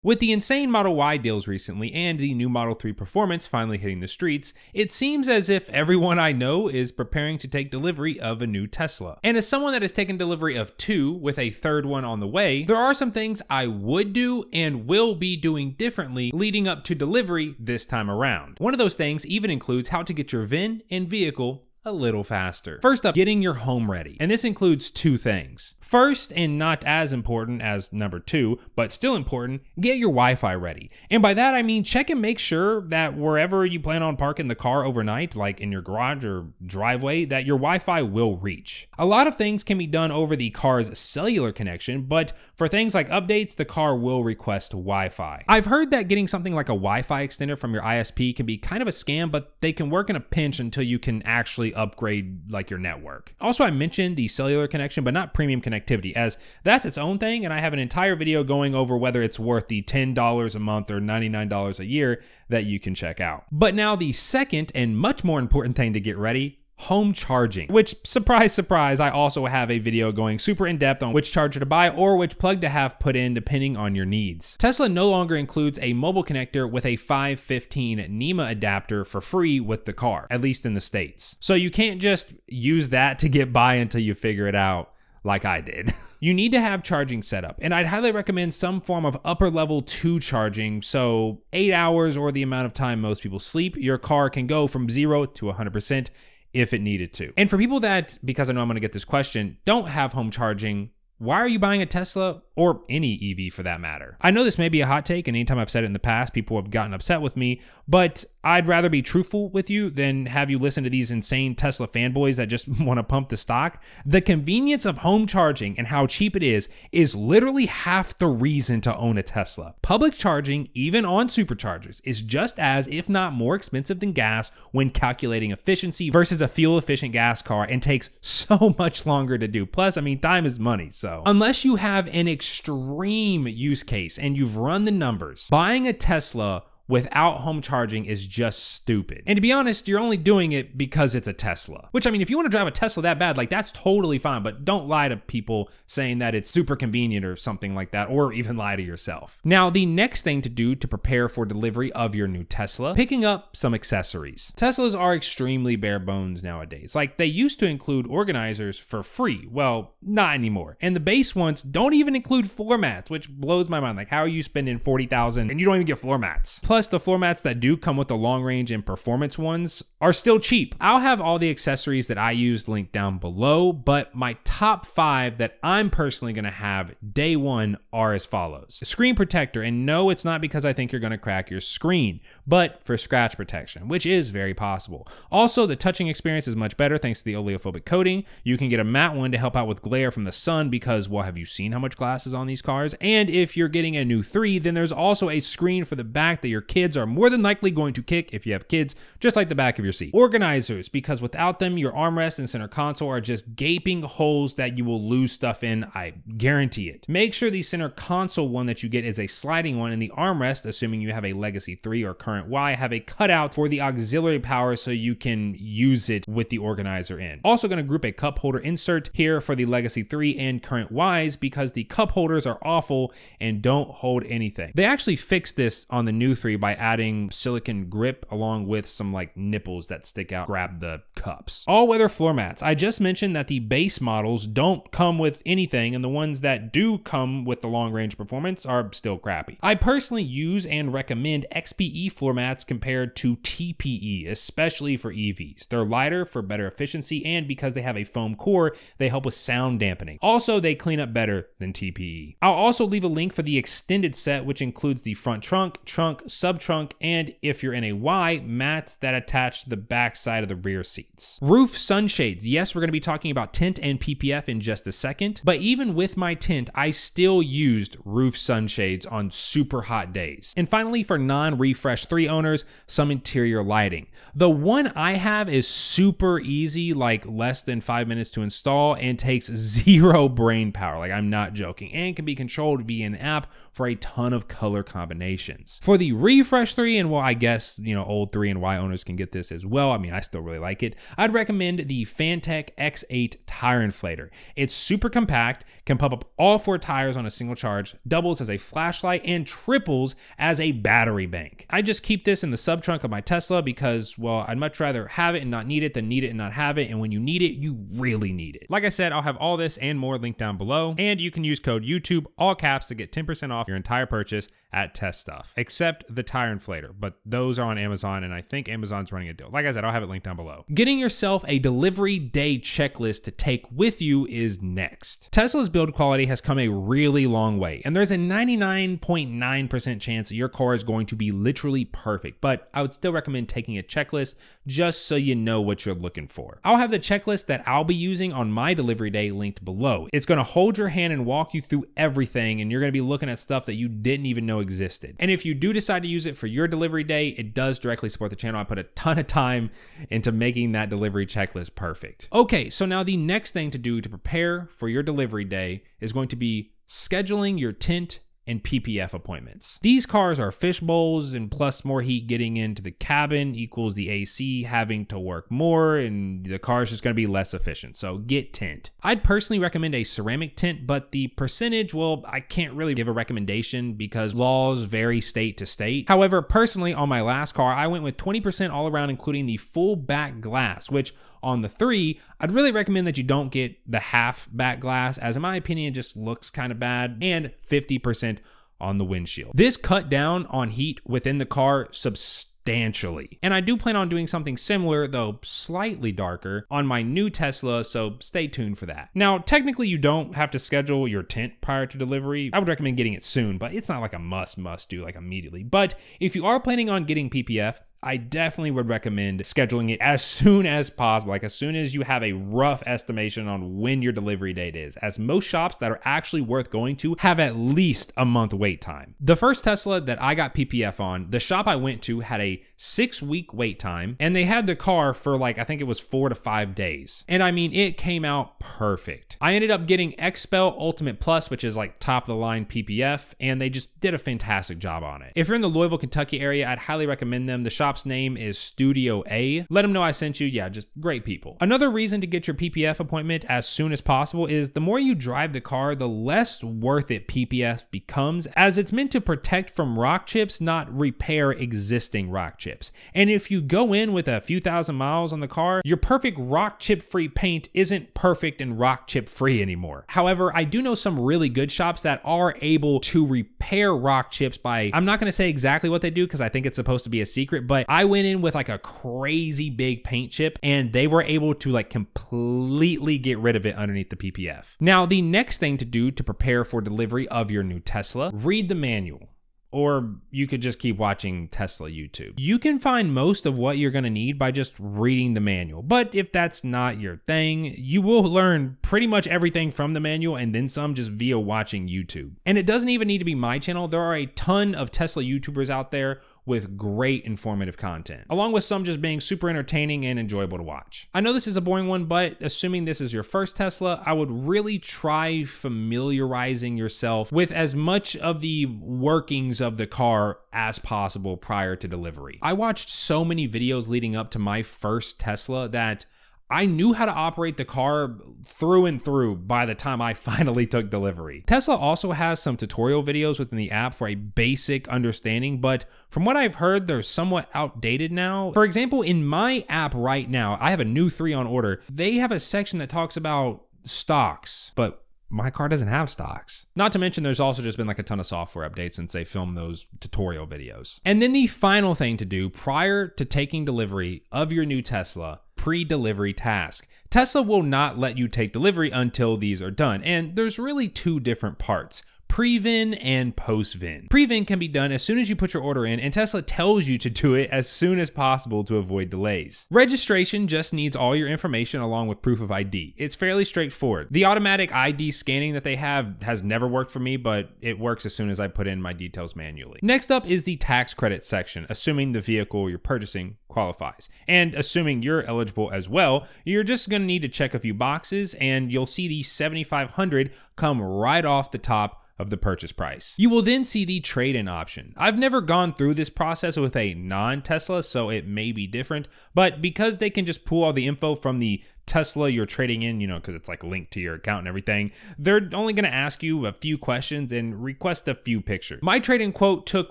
With the insane Model Y deals recently and the new Model 3 Performance finally hitting the streets, it seems as if everyone I know is preparing to take delivery of a new Tesla. And as someone that has taken delivery of 2 with a 3rd one on the way, there are some things I would do and will be doing differently leading up to delivery this time around. One of those things even includes how to get your VIN and vehicle a little faster. First up, getting your home ready. And this includes 2 things. First, and not as important as number 2, but still important, get your Wi-Fi ready. And by that I mean check and make sure that wherever you plan on parking the car overnight, like in your garage or driveway, that your Wi-Fi will reach. A lot of things can be done over the car's cellular connection, but for things like updates, the car will request Wi-Fi. I've heard that getting something like a Wi-Fi extender from your ISP can be kind of a scam, but they can work in a pinch until you can actually upgrade like your network. Also, I mentioned the cellular connection, but not premium connectivity, as that's its own thing, and I have an entire video going over whether it's worth the $10 a month or $99 a year that you can check out. But now the second and much more important thing to get ready, home charging, which surprise, surprise, I also have a video going super in depth on which charger to buy or which plug to have put in depending on your needs. Tesla no longer includes a mobile connector with a 515 NEMA adapter for free with the car, at least in the States. So you can't just use that to get by until you figure it out like I did. You need to have charging set up, and I'd highly recommend some form of upper level 2 charging, so 8 hours or the amount of time most people sleep, your car can go from 0 to 100% if it needed to. And for people that, because I know I'm gonna get this question, don't have home charging, why are you buying a Tesla or any EV for that matter? I know this may be a hot take, and anytime I've said it in the past, people have gotten upset with me, but I'd rather be truthful with you than have you listen to these insane Tesla fanboys that just want to pump the stock. The convenience of home charging and how cheap it is literally half the reason to own a Tesla. Public charging, even on superchargers, is just as, if not more expensive than gas when calculating efficiency versus a fuel-efficient gas car, and takes so much longer to do. Plus, I mean, time is money, so. Unless you have an extreme use case and you've run the numbers, buying a Tesla without home charging is just stupid. And to be honest, you're only doing it because it's a Tesla. Which, I mean, if you want to drive a Tesla that bad, like, that's totally fine, but don't lie to people saying that it's super convenient or something like that, or even lie to yourself. Now, the next thing to do to prepare for delivery of your new Tesla, picking up some accessories. Teslas are extremely bare bones nowadays. Like, they used to include organizers for free. Well, not anymore. And the base ones don't even include floor mats, which blows my mind. Like, how are you spending $40,000 and you don't even get floor mats? Plus, the floor mats that do come with the long range and performance ones are still cheap. I'll have all the accessories that I used linked down below, but my top 5 that I'm personally gonna have day one are as follows. A screen protector, and no, it's not because I think you're gonna crack your screen, but for scratch protection, which is very possible. Also, the touching experience is much better thanks to the oleophobic coating. You can get a matte one to help out with glare from the sun because, well, have you seen how much glass is on these cars? And if you're getting a new 3, then there's also a screen for the back that your kids are more than likely going to kick if you have kids, just like the back of your seat. Organizers, because without them, your armrest and center console are just gaping holes that you will lose stuff in, I guarantee it. Make sure the center console one that you get is a sliding one, and the armrest, assuming you have a Legacy 3 or current Y, have a cutout for the auxiliary power so you can use it with the organizer in. Also going to group a cup holder insert here for the Legacy 3 and current Ys because the cup holders are awful and don't hold anything. They actually fixed this on the new 3 by adding silicone grip along with some like nipples that stick out, grab the cups. All-weather floor mats. I just mentioned that the base models don't come with anything, and the ones that do come with the long-range performance are still crappy. I personally use and recommend XPE floor mats compared to TPE, especially for EVs. They're lighter for better efficiency, and because they have a foam core, they help with sound dampening. Also, they clean up better than TPE. I'll also leave a link for the extended set, which includes the front trunk, sub-trunk, and if you're in a Y, mats that attach to the back side of the rear seats. Roof sunshades. Yes, we're going to be talking about tint and PPF in just a second, but even with my tint, I still used roof sunshades on super hot days. And finally, for non-Refresh 3 owners, some interior lighting. The one I have is super easy, like less than 5 minutes to install, and takes 0 brain power, like I'm not joking, and can be controlled via an app for a ton of color combinations. For the rear refresh 3, and well, I guess, you know, old 3 and Y owners can get this as well. I mean, I still really like it. I'd recommend the Fantech X8 tire inflator. It's super compact, can pump up all 4 tires on a single charge, doubles as a flashlight, and triples as a battery bank. I just keep this in the sub trunk of my Tesla because, well, I'd much rather have it and not need it than need it and not have it. And when you need it, you really need it. Like I said, I'll have all this and more linked down below. And you can use code YouTube, all caps, to get 10% off your entire purchase at Test Stuff, except the tire inflator, but those are on Amazon, and I think Amazon's running a deal. Like I said, I'll have it linked down below. Getting yourself a delivery day checklist to take with you is next. Tesla's build quality has come a really long way, and there's a 99.9% chance that your car is going to be literally perfect, but I would still recommend taking a checklist just so you know what you're looking for. I'll have the checklist that I'll be using on my delivery day linked below. It's going to hold your hand and walk you through everything, and you're going to be looking at stuff that you didn't even know existed. And if you do decide to use it for your delivery day, it does directly support the channel. I put a ton of time into making that delivery checklist perfect. Okay, so now the next thing to do to prepare for your delivery day is going to be scheduling your Tint and PPF appointments. These cars are fish bowls, and plus more heat getting into the cabin equals the AC having to work more, and the car is just going to be less efficient. So get tint. I'd personally recommend a ceramic tint, but the percentage, well, I can't really give a recommendation because laws vary state to state. However, personally on my last car, I went with 20% all around, including the full back glass, which on the 3, I'd really recommend that you don't get the half back glass, as in my opinion, it just looks kind of bad, and 50% on the windshield. This cut down on heat within the car substantially. And I do plan on doing something similar, though slightly darker, on my new Tesla, so stay tuned for that. Now, technically you don't have to schedule your tint prior to delivery. I would recommend getting it soon, but it's not like a must do like immediately. But if you are planning on getting PPF, I definitely would recommend scheduling it as soon as possible, like as soon as you have a rough estimation on when your delivery date is, as most shops that are actually worth going to have at least a month wait time. The first Tesla that I got PPF on, the shop I went to had a 6-week wait time, and they had the car for like, I think it was 4 to 5 days. And I mean, it came out perfect. I ended up getting XPEL Ultimate Plus, which is like top of the line PPF, and they just did a fantastic job on it. If you're in the Louisville, Kentucky area, I'd highly recommend them. The shop's name is Studio A. Let them know I sent you. Yeah, just great people. Another reason to get your PPF appointment as soon as possible is the more you drive the car, the less worth it PPF becomes, as it's meant to protect from rock chips, not repair existing rock chips. And if you go in with a few thousand miles on the car, your perfect rock chip free paint isn't perfect and rock chip free anymore. However, I do know some really good shops that are able to repair rock chips by, I'm not going to say exactly what they do because I think it's supposed to be a secret, but I went in with like a crazy big paint chip and they were able to like completely get rid of it underneath the PPF. Now, the next thing to do to prepare for delivery of your new Tesla, read the manual. Or you could just keep watching Tesla YouTube. You can find most of what you're gonna need by just reading the manual. But if that's not your thing, you will learn pretty much everything from the manual and then some just via watching YouTube. And it doesn't even need to be my channel. There are a ton of Tesla YouTubers out there with great informative content, along with some just being super entertaining and enjoyable to watch. I know this is a boring one, but assuming this is your first Tesla, I would really try familiarizing yourself with as much of the workings of the car as possible prior to delivery. I watched so many videos leading up to my first Tesla that I knew how to operate the car through and through by the time I finally took delivery. Tesla also has some tutorial videos within the app for a basic understanding, but from what I've heard, they're somewhat outdated now. For example, in my app right now, I have a new 3 on order. They have a section that talks about stocks, but my car doesn't have stocks. Not to mention there's also just been like a ton of software updates since they filmed those tutorial videos. And then the final thing to do prior to taking delivery of your new Tesla, pre-delivery task. Tesla will not let you take delivery until these are done. And there's really 2 different parts. Pre-VIN and post-VIN. Pre-VIN can be done as soon as you put your order in, and Tesla tells you to do it as soon as possible to avoid delays. Registration just needs all your information along with proof of ID. It's fairly straightforward. The automatic ID scanning that they have has never worked for me, but it works as soon as I put in my details manually. Next up is the tax credit section, assuming the vehicle you're purchasing qualifies. And assuming you're eligible as well, you're just gonna need to check a few boxes and you'll see the $7,500 come right off the top of the purchase price. You will then see the trade-in option. I've never gone through this process with a non-Tesla, so it may be different, but because they can just pull all the info from the Tesla you're trading in, because it's like linked to your account and everything, they're only going to ask you a few questions and request a few pictures. My trade-in quote took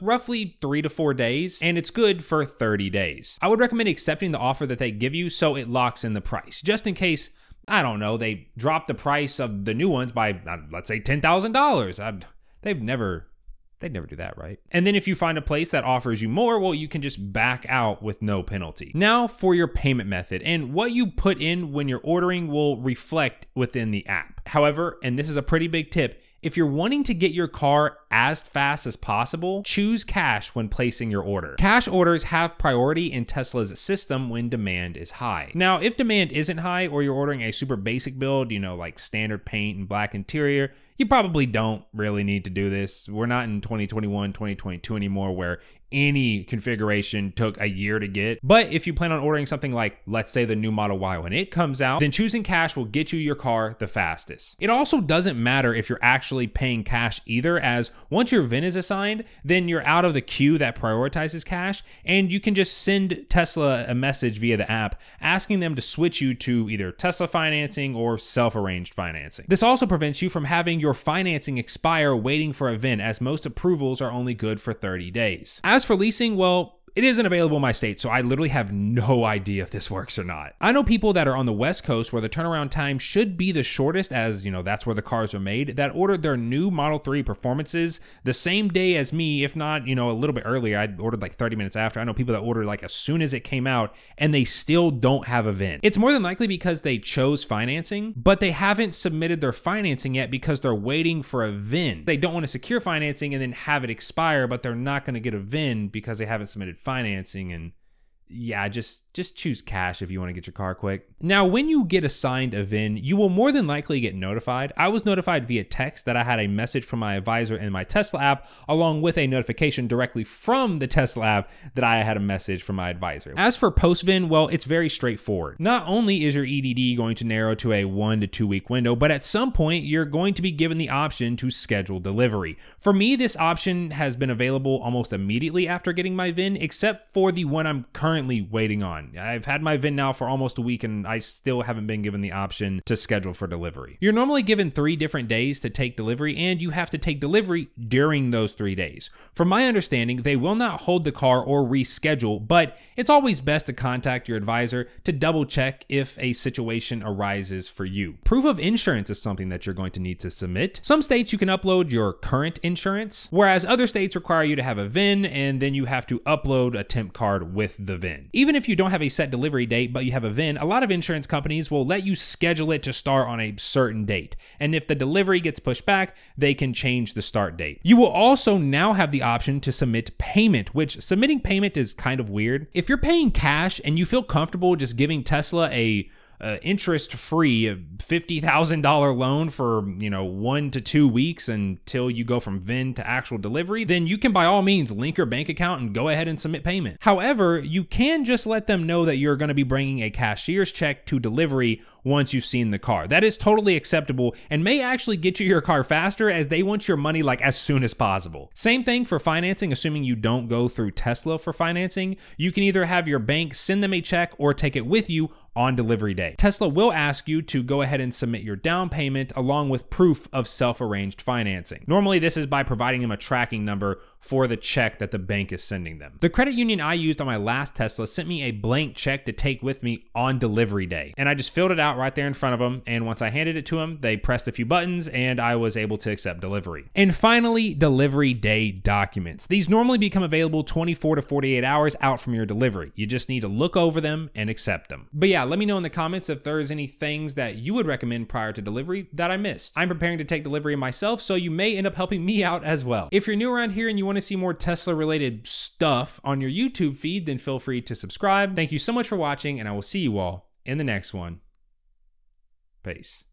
roughly 3 to 4 days, and it's good for 30 days. I would recommend accepting the offer that they give you so it locks in the price, just in case, I don't know, they drop the price of the new ones by, let's say, $10,000. They'd never do that, right? And then if you find a place that offers you more, well, you can just back out with no penalty. Now for your payment method, and what you put in when you're ordering will reflect within the app. However, and this is a pretty big tip, if you're wanting to get your car as fast as possible, choose cash when placing your order. Cash orders have priority in Tesla's system when demand is high. Now, if demand isn't high or you're ordering a super basic build, like standard paint and black interior, you probably don't really need to do this. We're not in 2021, 2022 anymore where any configuration took a year to get. But if you plan on ordering something like, let's say, the new Model Y when it comes out, then choosing cash will get you your car the fastest. It also doesn't matter if you're actually paying cash either, as once your VIN is assigned, then you're out of the queue that prioritizes cash, and you can just send Tesla a message via the app asking them to switch you to either Tesla financing or self-arranged financing. This also prevents you from having your financing expire waiting for a VIN, as most approvals are only good for 30 days. As for leasing, well, it isn't available in my state, so I literally have no idea if this works or not. I know people that are on the West Coast where the turnaround time should be the shortest, as that's where the cars are made, that ordered their new Model 3 Performances the same day as me, if not, a little bit earlier. I ordered like 30 minutes after. I know people that ordered like as soon as it came out, and they still don't have a VIN. It's more than likely because they chose financing, but they haven't submitted their financing yet because they're waiting for a VIN. They don't want to secure financing and then have it expire, but they're not going to get a VIN because they haven't submitted financing. And yeah, just choose cash if you want to get your car quick. Now, when you get assigned a VIN, you will more than likely get notified. I was notified via text that I had a message from my advisor in my Tesla app, along with a notification directly from the Tesla app that I had a message from my advisor. As for post-VIN, well, it's very straightforward. Not only is your EDD going to narrow to a 1 to 2 week window, but at some point, you're going to be given the option to schedule delivery. For me, this option has been available almost immediately after getting my VIN, except for the one I'm currently waiting on. I've had my VIN now for almost a week and I still haven't been given the option to schedule for delivery. You're normally given 3 different days to take delivery, and you have to take delivery during those 3 days. From my understanding, they will not hold the car or reschedule, but it's always best to contact your advisor to double check if a situation arises for you. Proof of insurance is something that you're going to need to submit. Some states you can upload your current insurance, whereas other states require you to have a VIN, and then you have to upload a temp card with the VIN. Even if you don't have a set delivery date, but you have a VIN, a lot of insurance companies will let you schedule it to start on a certain date. And if the delivery gets pushed back, they can change the start date. You will also now have the option to submit payment, which submitting payment is kind of weird. If you're paying cash and you feel comfortable just giving Tesla a interest-free $50,000 loan for 1 to 2 weeks until you go from VIN to actual delivery, then you can by all means link your bank account and go ahead and submit payment. However, you can just let them know that you're going to be bringing a cashier's check to delivery once you've seen the car. That is totally acceptable and may actually get you your car faster, as they want your money like as soon as possible. Same thing for financing. Assuming you don't go through Tesla for financing, you can either have your bank send them a check or take it with you on delivery day. Tesla will ask you to go ahead and submit your down payment along with proof of self-arranged financing. Normally, this is by providing them a tracking number for the check that the bank is sending them. The credit union I used on my last Tesla sent me a blank check to take with me on delivery day, and I just filled it out right there in front of them, and once I handed it to them, they pressed a few buttons and I was able to accept delivery. And finally, delivery day documents. These normally become available 24 to 48 hours out from your delivery. You just need to look over them and accept them. But yeah, let me know in the comments if there's any things that you would recommend prior to delivery that I missed. I'm preparing to take delivery myself, so you may end up helping me out as well. If you're new around here and you want to see more Tesla related stuff on your YouTube feed, then feel free to subscribe. Thank you so much for watching, and I will see you all in the next one. Peace.